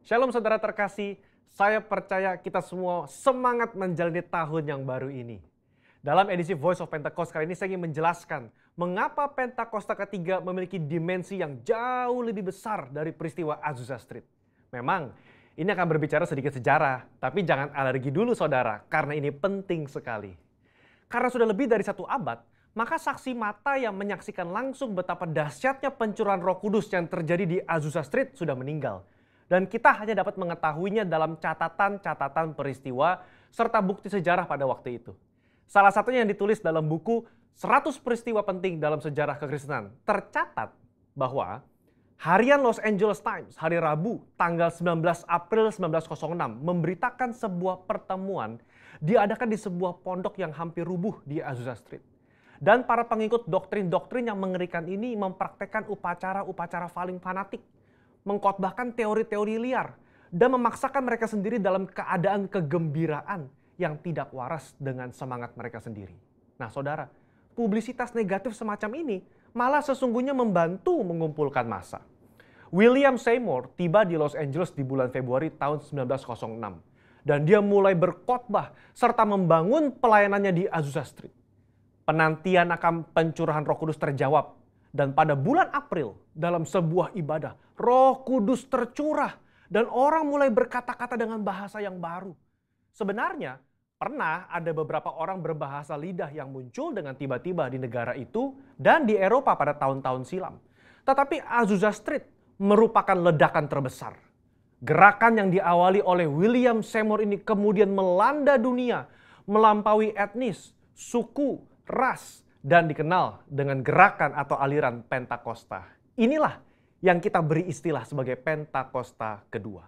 Shalom saudara terkasih, saya percaya kita semua semangat menjalani tahun yang baru ini. Dalam edisi Voice of Pentecost kali ini saya ingin menjelaskan mengapa Pentakosta ketiga memiliki dimensi yang jauh lebih besar dari peristiwa Azusa Street. Memang ini akan berbicara sedikit sejarah, tapi jangan alergi dulu saudara, karena ini penting sekali. Karena sudah lebih dari 1 abad, maka saksi mata yang menyaksikan langsung betapa dahsyatnya pencurahan Roh Kudus yang terjadi di Azusa Street sudah meninggal. Dan kita hanya dapat mengetahuinya dalam catatan-catatan peristiwa serta bukti sejarah pada waktu itu. Salah satunya yang ditulis dalam buku 100 peristiwa penting dalam sejarah kekristenan. Tercatat bahwa harian Los Angeles Times hari Rabu tanggal 19 April 1906 memberitakan sebuah pertemuan diadakan di sebuah pondok yang hampir rubuh di Azusa Street. Dan para pengikut doktrin-doktrin yang mengerikan ini mempraktekkan upacara-upacara paling fanatik, mengkhotbahkan teori-teori liar, dan memaksakan mereka sendiri dalam keadaan kegembiraan yang tidak waras dengan semangat mereka sendiri. Nah saudara, publisitas negatif semacam ini malah sesungguhnya membantu mengumpulkan massa. William Seymour tiba di Los Angeles di bulan Februari tahun 1906. Dan dia mulai berkhotbah serta membangun pelayanannya di Azusa Street. Penantian akan pencurahan Roh Kudus terjawab. Dan pada bulan April, dalam sebuah ibadah, Roh Kudus tercurah dan orang mulai berkata-kata dengan bahasa yang baru. Sebenarnya, pernah ada beberapa orang berbahasa lidah yang muncul dengan tiba-tiba di negara itu dan di Eropa pada tahun-tahun silam. Tetapi Azusa Street merupakan ledakan terbesar. Gerakan yang diawali oleh William Seymour ini kemudian melanda dunia, melampaui etnis, suku, ras, dan dikenal dengan gerakan atau aliran Pentakosta. Inilah yang kita beri istilah sebagai Pentakosta kedua.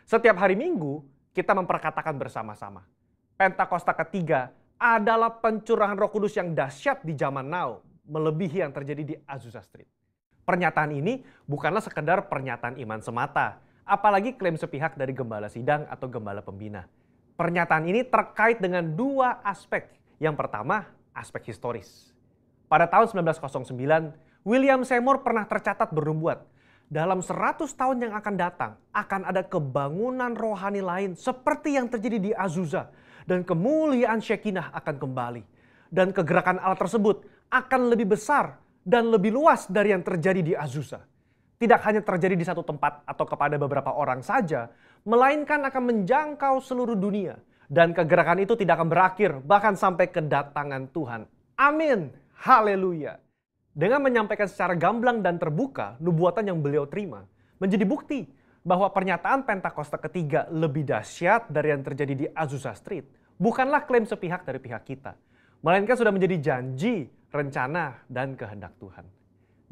Setiap hari Minggu kita memperkatakan bersama-sama. Pentakosta ketiga adalah pencurahan Roh Kudus yang dahsyat di zaman now, melebihi yang terjadi di Azusa Street. Pernyataan ini bukanlah sekedar pernyataan iman semata, apalagi klaim sepihak dari gembala sidang atau gembala pembina. Pernyataan ini terkait dengan 2 aspek. Yang pertama, aspek historis. Pada tahun 1909, William Seymour pernah tercatat bernubuat, dalam 100 tahun yang akan datang, akan ada kebangunan rohani lain seperti yang terjadi di Azusa, dan kemuliaan Shekinah akan kembali. Dan kegerakan Allah tersebut akan lebih besar dan lebih luas dari yang terjadi di Azusa. Tidak hanya terjadi di satu tempat atau kepada beberapa orang saja, melainkan akan menjangkau seluruh dunia. Dan kegerakan itu tidak akan berakhir, bahkan sampai kedatangan Tuhan. Amin. Haleluya. Dengan menyampaikan secara gamblang dan terbuka nubuatan yang beliau terima, menjadi bukti bahwa pernyataan Pentakosta ketiga lebih dahsyat dari yang terjadi di Azusa Street bukanlah klaim sepihak dari pihak kita, melainkan sudah menjadi janji, rencana, dan kehendak Tuhan.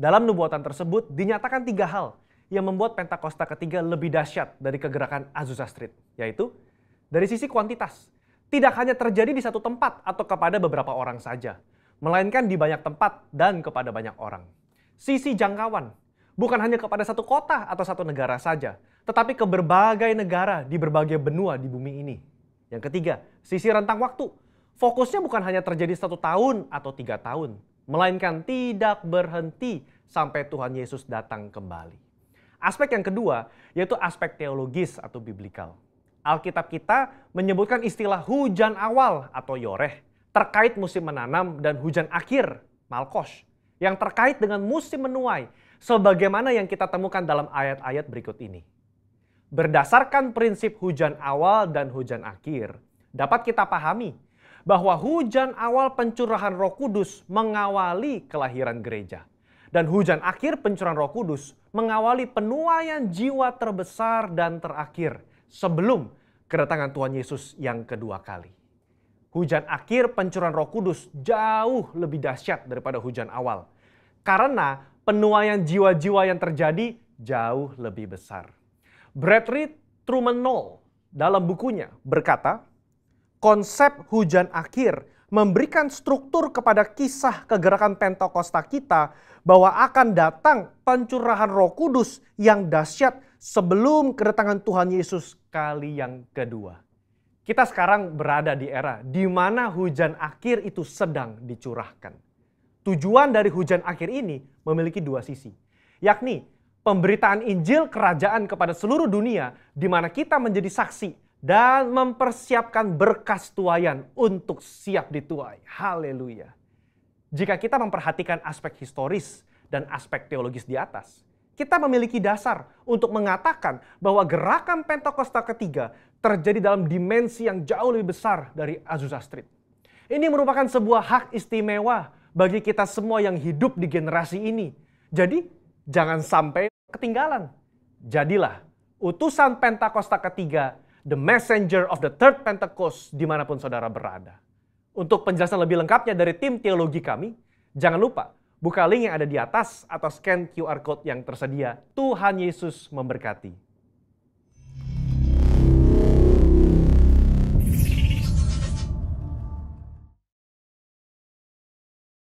Dalam nubuatan tersebut dinyatakan 3 hal yang membuat Pentakosta ketiga lebih dahsyat dari kegerakan Azusa Street, yaitu dari sisi kuantitas, tidak hanya terjadi di satu tempat atau kepada beberapa orang saja, melainkan di banyak tempat dan kepada banyak orang. Sisi jangkauan, bukan hanya kepada satu kota atau satu negara saja, tetapi ke berbagai negara di berbagai benua di bumi ini. Yang ketiga, sisi rentang waktu. Fokusnya bukan hanya terjadi 1 tahun atau 3 tahun, melainkan tidak berhenti sampai Tuhan Yesus datang kembali. Aspek yang kedua, yaitu aspek teologis atau biblikal. Alkitab kita menyebutkan istilah hujan awal atau yoreh terkait musim menanam dan hujan akhir, malkosh, yang terkait dengan musim menuai, sebagaimana yang kita temukan dalam ayat-ayat berikut ini. Berdasarkan prinsip hujan awal dan hujan akhir, dapat kita pahami bahwa hujan awal pencurahan Roh Kudus mengawali kelahiran gereja. Dan hujan akhir pencurahan Roh Kudus mengawali penuaian jiwa terbesar dan terakhir sebelum kedatangan Tuhan Yesus yang kedua kali. Hujan akhir pencurahan Roh Kudus jauh lebih dahsyat daripada hujan awal. Karena penuaian jiwa-jiwa yang terjadi jauh lebih besar. Bradley Truman Knoll dalam bukunya berkata, konsep hujan akhir memberikan struktur kepada kisah kegerakan Pentakosta kita bahwa akan datang pencurahan Roh Kudus yang dahsyat sebelum kedatangan Tuhan Yesus kali yang kedua. Kita sekarang berada di era di mana hujan akhir itu sedang dicurahkan. Tujuan dari hujan akhir ini memiliki 2 sisi, yakni Pemberitaan Injil Kerajaan kepada seluruh dunia, di mana kita menjadi saksi dan mempersiapkan berkas tuaian untuk siap dituai. Haleluya. Jika kita memperhatikan aspek historis dan aspek teologis di atas, kita memiliki dasar untuk mengatakan bahwa gerakan Pentakosta ketiga terjadi dalam dimensi yang jauh lebih besar dari Azusa Street. Ini merupakan sebuah hak istimewa bagi kita semua yang hidup di generasi ini. Jadi, jangan sampai ketinggalan. Jadilah utusan Pentakosta ketiga, the messenger of the third Pentecost, dimanapun saudara berada. Untuk penjelasan lebih lengkapnya dari tim teologi kami, jangan lupa buka link yang ada di atas atau scan QR Code yang tersedia. Tuhan Yesus memberkati.